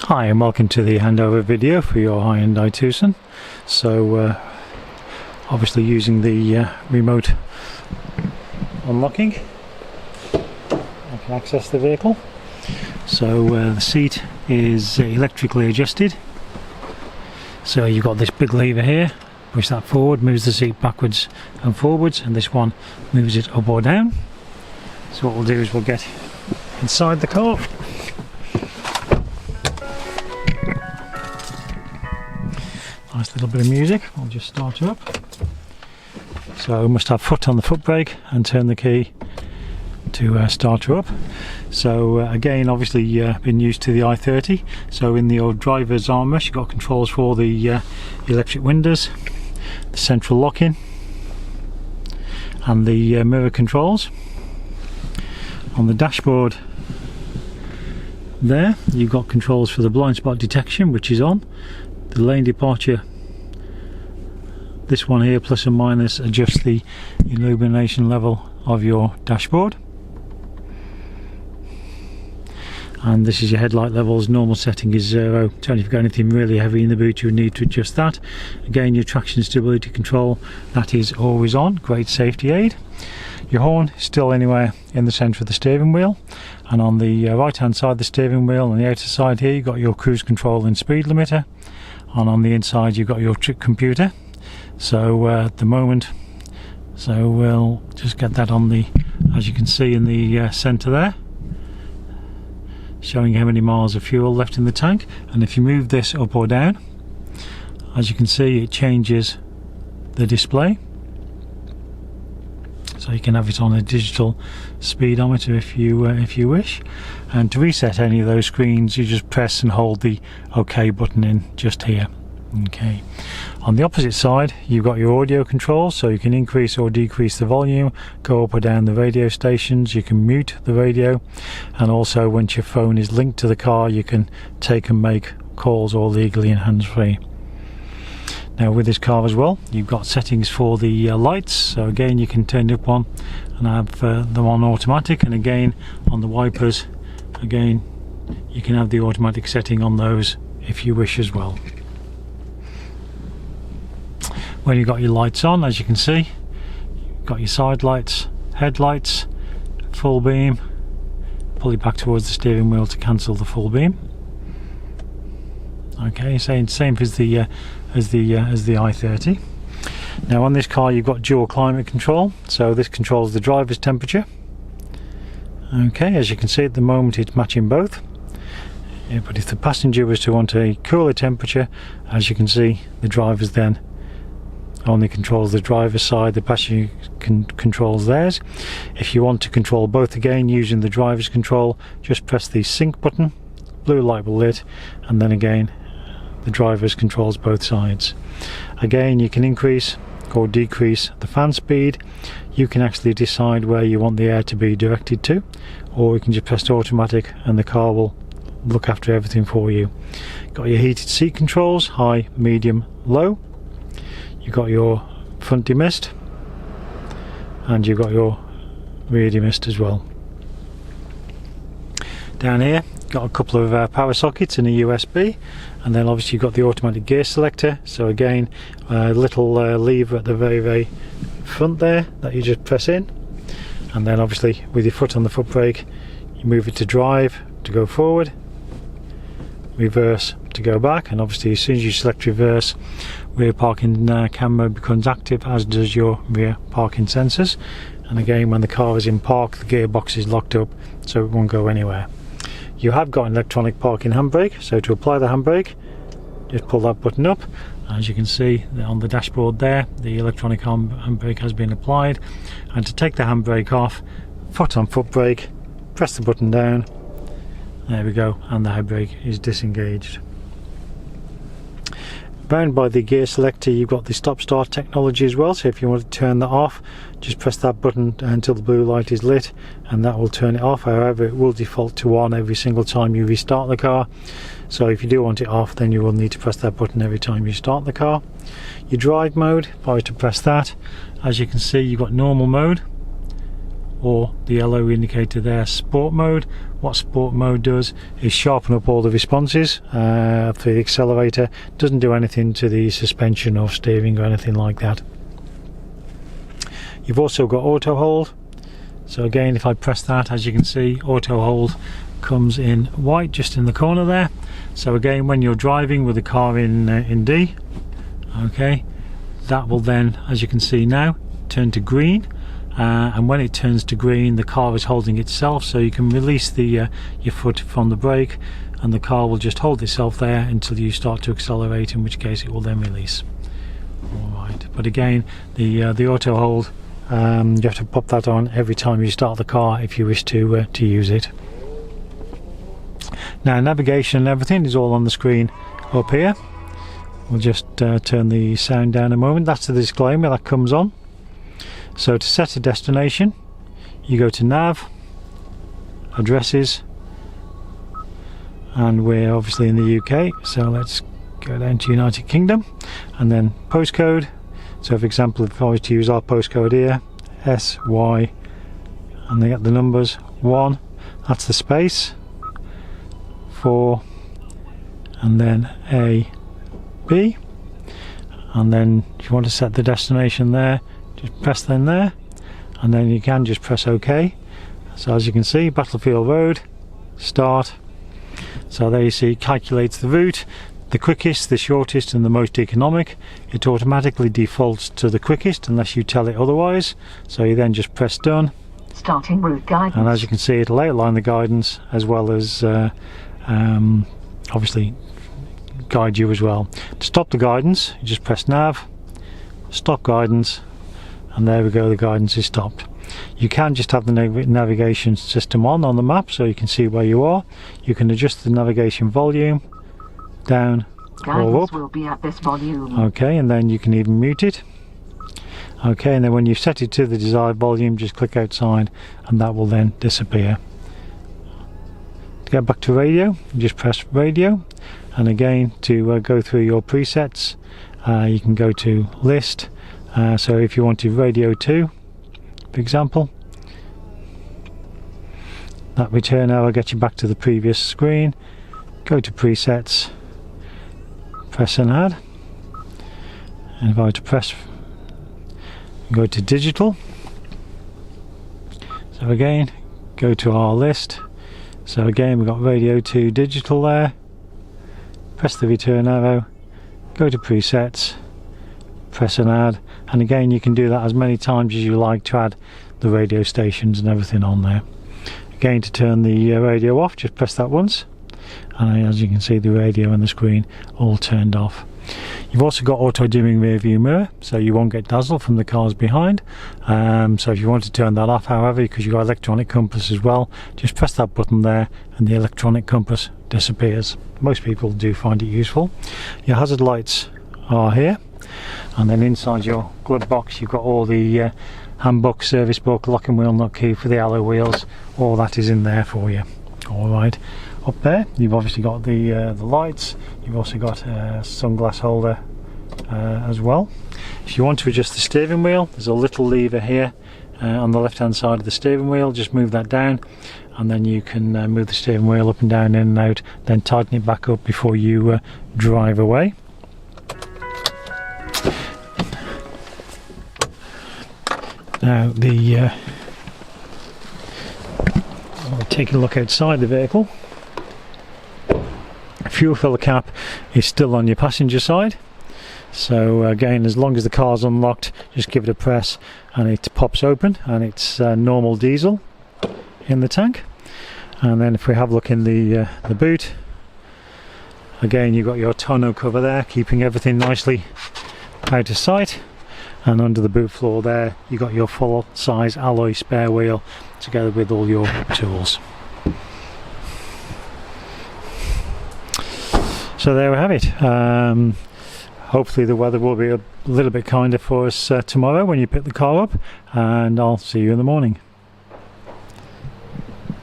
Hi and welcome to the handover video for your Hyundai Tucson. So obviously using the remote unlocking I can access the vehicle. So the seat is electrically adjusted, so you've got this big lever here, push that forward, moves the seat backwards and forwards, and this one moves it up or down. So what we'll do is we'll get inside the car. Nice little bit of music. I'll just start her up. So we must have foot on the foot brake and turn the key to start her up. So again, obviously been used to the i30. So in the old driver's armrest you've got controls for the electric windows, the central locking and the mirror controls. On the dashboard there you've got controls for the blind spot detection, which is on. The lane departure, this one here, plus and minus, adjusts the illumination level of your dashboard. And this is your headlight levels. Normal setting is 0. So if you've got anything really heavy in the boot you would need to adjust that. Again, your traction stability control, that is always on, great safety aid. Your horn is still anywhere in the centre of the steering wheel, and on the right hand side of the steering wheel, on the outer side here, you've got your cruise control and speed limiter, and on the inside you've got your trip computer. So at the moment, so we'll just get that on the, as you can see in the centre there, showing how many miles of fuel left in the tank. And if you move this up or down, as you can see, it changes the display. So you can have it on a digital speedometer if you wish. And to reset any of those screens, you just press and hold the OK button in just here. Okay. On the opposite side, you've got your audio controls, so you can increase or decrease the volume, go up or down the radio stations, you can mute the radio, and also once your phone is linked to the car, you can take and make calls all legally and hands-free. Now with this car as well, you've got settings for the lights, so again you can turn it up on and have them on automatic, and again on the wipers, again you can have the automatic setting on those if you wish as well. When you've got your lights on, as you can see, you've got your side lights, headlights, full beam, pull it back towards the steering wheel to cancel the full beam. Okay, same as the i30. Now on this car you've got dual climate control, so this controls the driver's temperature. Okay, as you can see at the moment it's matching both. Yeah, but if the passenger was to want a cooler temperature, as you can see, the driver's then only controls the driver's side, the passenger controls theirs. If you want to control both again using the driver's control, just press the sync button, blue light will lit, and then again the driver's controls both sides. Again, you can increase or decrease the fan speed. You can actually decide where you want the air to be directed to, or you can just press automatic and the car will look after everything for you. Got your heated seat controls, high, medium, low. You've got your front demist, and you've got your rear demist as well. Down here got a couple of power sockets and a USB, and then obviously you've got the automatic gear selector. So again, a little lever at the very front there that you just press in, and then obviously with your foot on the foot brake you move it to drive to go forward, reverse to go back, and obviously as soon as you select reverse, rear parking camera becomes active, as does your rear parking sensors. And again, when the car is in park, the gearbox is locked up, so it won't go anywhere. You have got an electronic parking handbrake, so to apply the handbrake, just pull that button up. As you can see on the dashboard there, the electronic handbrake has been applied. And to take the handbrake off, foot on foot brake, press the button down, there we go, and the handbrake is disengaged. Bound by the gear selector, you've got the stop start technology as well, so if you want to turn that off, just press that button until the blue light is lit and that will turn it off. However, it will default to on every single time you restart the car, so if you do want it off, then you will need to press that button every time you start the car. Your drive mode, if I were to press that, as you can see you've got normal mode, or the yellow indicator there, sport mode, what sport mode does is sharpen up all the responses for the accelerator. Doesn't do anything to the suspension or steering or anything like that. You've also got auto hold. So again, if I press that, as you can see, auto hold comes in white just in the corner there. So again, when you're driving with the car in D, okay, that will then, as you can see now, turn to green. And when it turns to green, the car is holding itself, so you can release the your foot from the brake, and the car will just hold itself there until you start to accelerate, in which case it will then release. Alright, but again, the auto hold, you have to pop that on every time you start the car if you wish to use it. Now navigation and everything is all on the screen up here. We'll just turn the sound down a moment. That's the disclaimer that comes on. So to set a destination, you go to nav, addresses, and we're obviously in the UK, so let's go down to United Kingdom, and then postcode. So for example, if I was to use our postcode here, SY, and they get the numbers 1, that's the space, 4, and then AB, and then if you want to set the destination there, just press then there, and then you can just press OK. So as you can see, Battlefield Road, start. So there you see, it calculates the route, the quickest, the shortest, and the most economic. It automatically defaults to the quickest unless you tell it otherwise. So you then just press done. Starting route guidance. And as you can see, it'll outline the guidance as well as obviously guide you as well. To stop the guidance, you just press nav, stop guidance, and there we go, the guidance is stopped. You can just have the navigation system on the map so you can see where you are. You can adjust the navigation volume down or up. Will be at this volume. Okay, and then you can even mute it. Okay, and then when you've set it to the desired volume, just click outside and that will then disappear. To get back to radio, you just press radio, and again to go through your presets, you can go to list. So if you wanted radio 2, for example, that return arrow gets you back to the previous screen. Go to presets, press and add, and if I were to press, go to digital. So again, go to our list. So again, we've got radio 2 digital there. Press the return arrow, go to presets, press and add, and again you can do that as many times as you like to add the radio stations and everything on there. Again, to turn the radio off, just press that once, and as you can see, the radio and the screen all turned off. You've also got auto dimming rear view mirror, so you won't get dazzled from the cars behind. So if you want to turn that off, however, because you've got electronic compass as well, just press that button there and the electronic compass disappears. Most people do find it useful. Your hazard lights are here, and then inside your glove box you've got all the handbook, service book, lock and wheel nut key for the alloy wheels. All that is in there for you. Alright, up there you've obviously got the lights. You've also got a sunglass holder as well. If you want to adjust the steering wheel, there's a little lever here on the left hand side of the steering wheel. Just move that down, and then you can move the steering wheel up and down, in and out, then tighten it back up before you drive away. Now taking a look outside the vehicle, fuel filler cap is still on your passenger side. So again, as long as the car's unlocked, just give it a press and it pops open, and it's normal diesel in the tank. And then if we have a look in the boot, again you've got your tonneau cover there, keeping everything nicely out of sight. And under the boot floor there, you got your full size alloy spare wheel together with all your tools. So there we have it. Hopefully the weather will be a little bit kinder for us tomorrow when you pick the car up, and I'll see you in the morning.